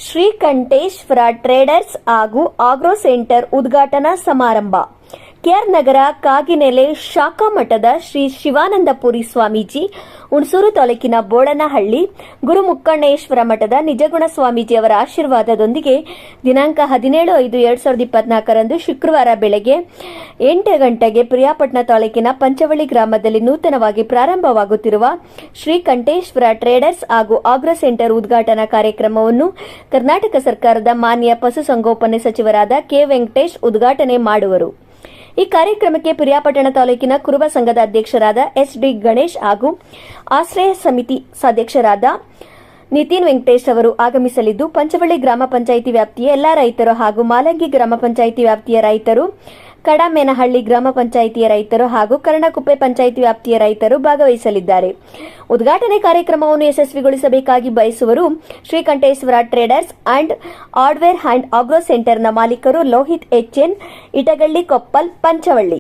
Srikanteshwara traders ಹಾಗೂ agro centre ಉದ್ಘಾಟನಾ ಸಮಾರಂಭ. ಕೆಆರ್ ನಗರ ಕಾಗಿನೆಲೆ ಶಾಖಾ ಮಠದ ಶ್ರೀ ಶಿವಾನಂದಪುರಿ ಸ್ವಾಮೀಜಿ, ಹುಣಸೂರು ತಾಲೂಕಿನ ಬೋಳನಹಳ್ಳಿ ಗುರುಮುಕ್ಕಣ್ಣೇಶ್ವರ ಮಠದ ನಿಜಗುಣ ಸ್ವಾಮೀಜಿಯವರ ಆಶೀರ್ವಾದದೊಂದಿಗೆ ದಿನಾಂಕ 17/5/2024 ಶುಕ್ರವಾರ ಬೆಳಗ್ಗೆ 8 ಗಂಟೆಗೆ ಪ್ರಿಯಾಪಟ್ಟಣ ತಾಲೂಕಿನ ಪಂಚವಳ್ಳಿ ಗ್ರಾಮದಲ್ಲಿ ನೂತನವಾಗಿ ಪ್ರಾರಂಭವಾಗುತ್ತಿರುವ ಶ್ರೀಕಂಠೇಶ್ವರ ಟ್ರೇಡರ್ಸ್ ಹಾಗೂ ಆಗ್ರೋ ಸೆಂಟರ್ ಉದ್ಘಾಟನಾ ಕಾರ್ಯಕ್ರಮವನ್ನು ಕರ್ನಾಟಕ ಸರ್ಕಾರದ ಮಾನ್ಯ ಪಶುಸಂಗೋಪನೆ ಸಚಿವರಾದ ಕೆ. ವೆಂಕಟೇಶ್ ಉದ್ಘಾಟನೆ ಮಾಡುವರು. ಈ ಕಾರ್ಯಕ್ರಮಕ್ಕೆ ಪ್ರಿಯಾಪಟ್ಟಣ ತಾಲೂಕಿನ ಕುರುಬ ಸಂಘದ ಅಧ್ಯಕ್ಷರಾದ ಎಸ್. ಡಿ. ಗಣೇಶ್ ಹಾಗೂ ಆಶ್ರಯ ಸಮಿತಿ ಸದಸ್ಯರಾದ ನಿತಿನ್ ವೆಂಕಟೇಶ್ ಅವರು ಆಗಮಿಸಲಿದ್ದು, ಪಂಚವಳ್ಳಿ ಗ್ರಾಮ ಪಂಚಾಯಿತಿ ವ್ಯಾಪ್ತಿಯ ಎಲ್ಲಾ ರೈತರು ಹಾಗೂ ಮಾಲಂಗಿ ಗ್ರಾಮ ಪಂಚಾಯಿತಿ ವ್ಯಾಪ್ತಿಯ ರೈತರು, ಕಡಮೇನಹಳ್ಳಿ ಗ್ರಾಮ ಪಂಚಾಯಿತಿಯ ರೈತರು ಹಾಗೂ ಕರ್ಣಕುಪ್ಪೆ ಪಂಚಾಯಿತಿ ವ್ಯಾಪ್ತಿಯ ರೈತರು ಭಾಗವಹಿಸಲಿದ್ದಾರೆ. ಉದ್ಘಾಟನೆ ಕಾರ್ಯಕ್ರಮವನ್ನು ಯಶಸ್ವಿಗೊಳಿಸಬೇಕಾಗಿ ಬಯಸುವರು Srikanteshwara traders and hardware and agro ಸೆಂಟರ್ನ ಮಾಲೀಕರು ಲೋಹಿತ್ ಎಚ್. ಎನ್, ಇಟಗಳ್ಳಿ ಕೊಪ್ಪಲ್, ಪಂಚವಳ್ಳಿ.